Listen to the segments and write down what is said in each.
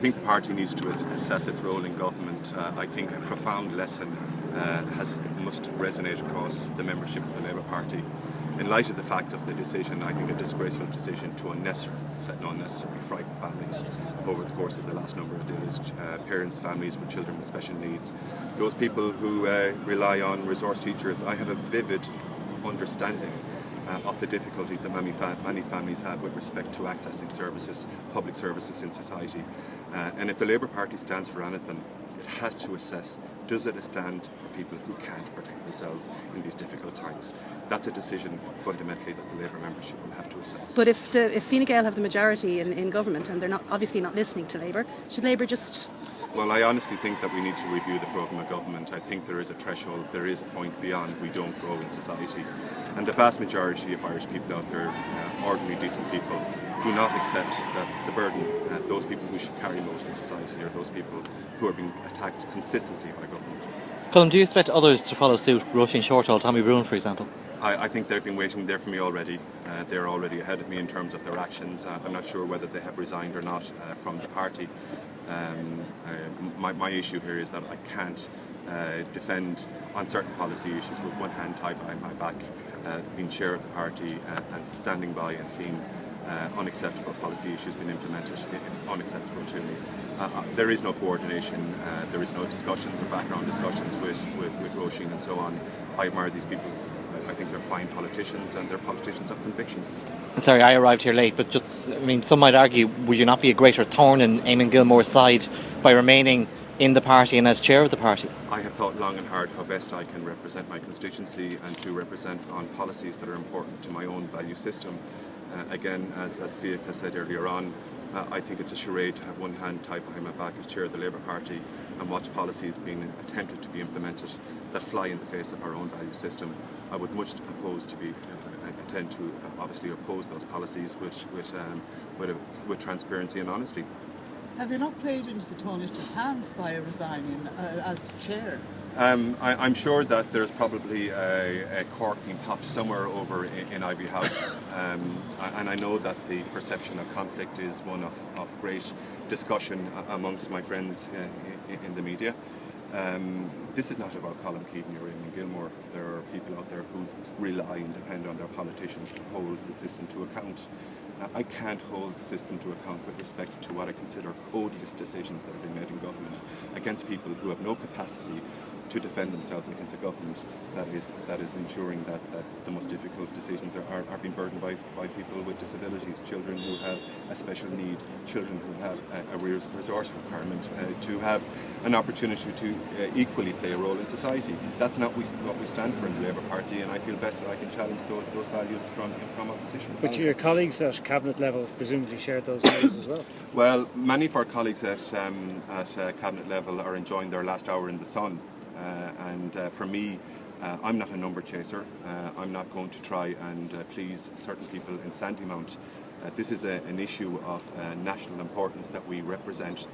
think the party needs to assess its role in government. I think a profound lesson must resonate across the membership of the Labour Party. In light of the fact of the decision, I think a disgraceful decision to unnecessarily frighten families over the course of the last number of days, parents, families with children with special needs, those people who rely on resource teachers. I have a vivid understanding of the difficulties that many families have with respect to accessing services, public services in society. And if the Labour Party stands for anything, it has to assess, does it stand for people who can't protect themselves in these difficult times? That's a decision fundamentally that the Labour membership will have to assess. But if Fine Gael have the majority in government and they're obviously not listening to Labour, should Labour just... Well, I honestly think that we need to review the programme of government. I think there is a threshold, there is a point beyond we don't go in society. And the vast majority of Irish people out there, ordinary decent people, do not accept the burden. Those people who should carry most in society are those people who are being attacked consistently by government. Colm, do you expect others to follow suit? Rushing Shortall, Tommy Brune, for example? I think they've been waiting there for me already. They're already ahead of me in terms of their actions. I'm not sure whether they have resigned or not from the party. My issue here is that I can't defend on certain policy issues with one hand tied behind my back, being chair of the party and standing by and seeing unacceptable policy issues being implemented. It's unacceptable to me. There is no coordination, there is no discussions or background discussions with Roisin and so on. I admire these people. I think they're fine politicians and they're politicians of conviction. Sorry, I arrived here late, but some might argue, would you not be a greater thorn in Eamon Gilmore's side by remaining in the party and as chair of the party? I have thought long and hard how best I can represent my constituency and to represent on policies that are important to my own value system. Again, as Fiach has said earlier on, I think it's a charade to have one hand tied behind my back as chair of the Labour Party and watch policies being attempted to be implemented that fly in the face of our own value system. I would much intend to obviously oppose those policies with transparency and honesty. Have you not played into the Taoiseach's hands by resigning as chair? I'm sure that there's probably a cork being popped somewhere over in Ivy House, and I know that the perception of conflict is one of great discussion amongst my friends in the media. This is not about Colm, Keaveney or Eamon Gilmore. There are people out there who rely and depend on their politicians to hold the system to account. I can't hold the system to account with respect to what I consider odious decisions that have been made in government against people who have no capacity to defend themselves against a government that is ensuring that the most difficult decisions are being burdened by people with disabilities, children who have a special need, children who have a resource requirement, to have an opportunity to equally play a role in society. That's not what we stand for in the Labour Party, and I feel best that I can challenge those values from opposition. But your colleagues at cabinet level presumably shared those values as well? Well, many of our colleagues at cabinet level are enjoying their last hour in the sun. For me, I'm not a number chaser. I'm not going to try and please certain people in Sandymount. This is an issue of national importance that we represent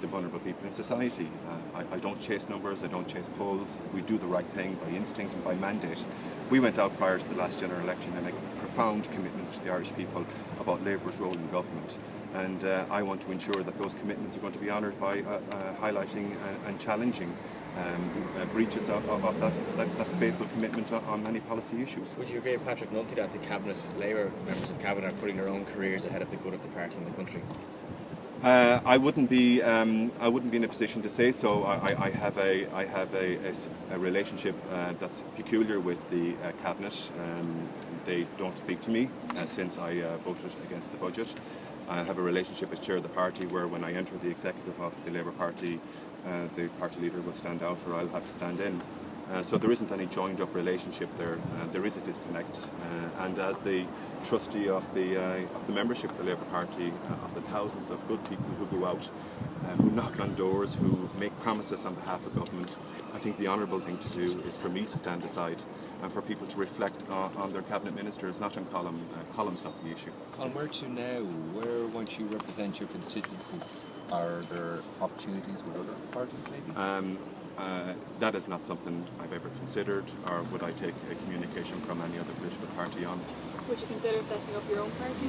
the vulnerable people in society. I don't chase numbers, I don't chase polls. We do the right thing by instinct and by mandate. We went out prior to the last general election and made profound commitments to the Irish people about Labour's role in government. And I want to ensure that those commitments are going to be honoured by highlighting and challenging breaches of that faithful commitment on many policy issues. Would you agree with Patrick Nunty that the Labour members of Cabinet are putting their own careers ahead of the good of the party and the country? I wouldn't be in a position to say so. I have a relationship that's peculiar with the cabinet. They don't speak to me since I voted against the budget. I have a relationship as chair of the party where when I enter the executive of the Labour Party, the party leader will stand out or I'll have to stand in. So there isn't any joined up relationship there. There is a disconnect. And as the trustee of the membership of the Labour Party, of the thousands of good people who go out, who knock on doors, who make promises on behalf of government, I think the honourable thing to do is for me to stand aside and for people to reflect on their cabinet ministers, not on Colm. Colm's not the issue. Colm, where to now? Where once you represent your constituency? Are there opportunities with other parties maybe? That is not something I've ever considered, or would I take a communication from any other political party on. Would you consider setting up your own party?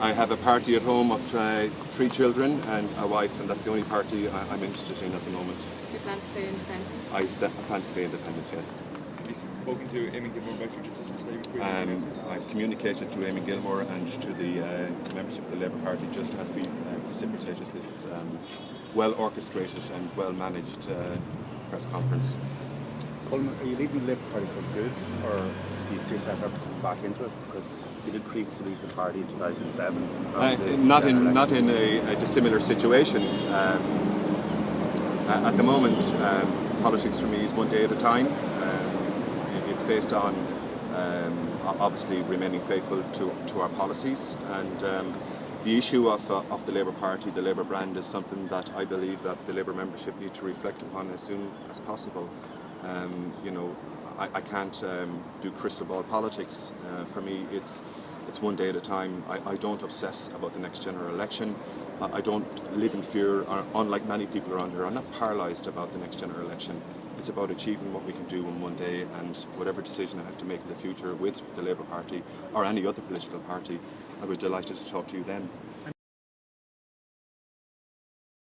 I have a party at home of 3 children and a wife, and that's the only party I'm interested in at the moment. So you plan to stay independent? I plan to stay independent, yes. Have you spoken to Eamon Gilmore about your decision today before you made the announcement? I've communicated to Eamon Gilmore and to the membership of the Labour Party just as we precipitated this well-orchestrated and well-managed press conference. Colm, are you leaving the Labour Party for good, or do you see yourself ever coming back into it? Because you did previously leave the party in 2007. Not in a dissimilar situation. At the moment, politics for me is one day at a time. It's based on obviously remaining faithful to our policies, and the issue of the Labour Party, the Labour brand, is something that I believe that the Labour membership need to reflect upon as soon as possible. I can't do crystal ball politics. For me, it's one day at a time. I don't obsess about the next general election. I don't live in fear, unlike many people around here. I'm not paralysed about the next general election. It's about achieving what we can do in one day, and whatever decision I have to make in the future with the Labour Party or any other political party, I was delighted to talk to you then.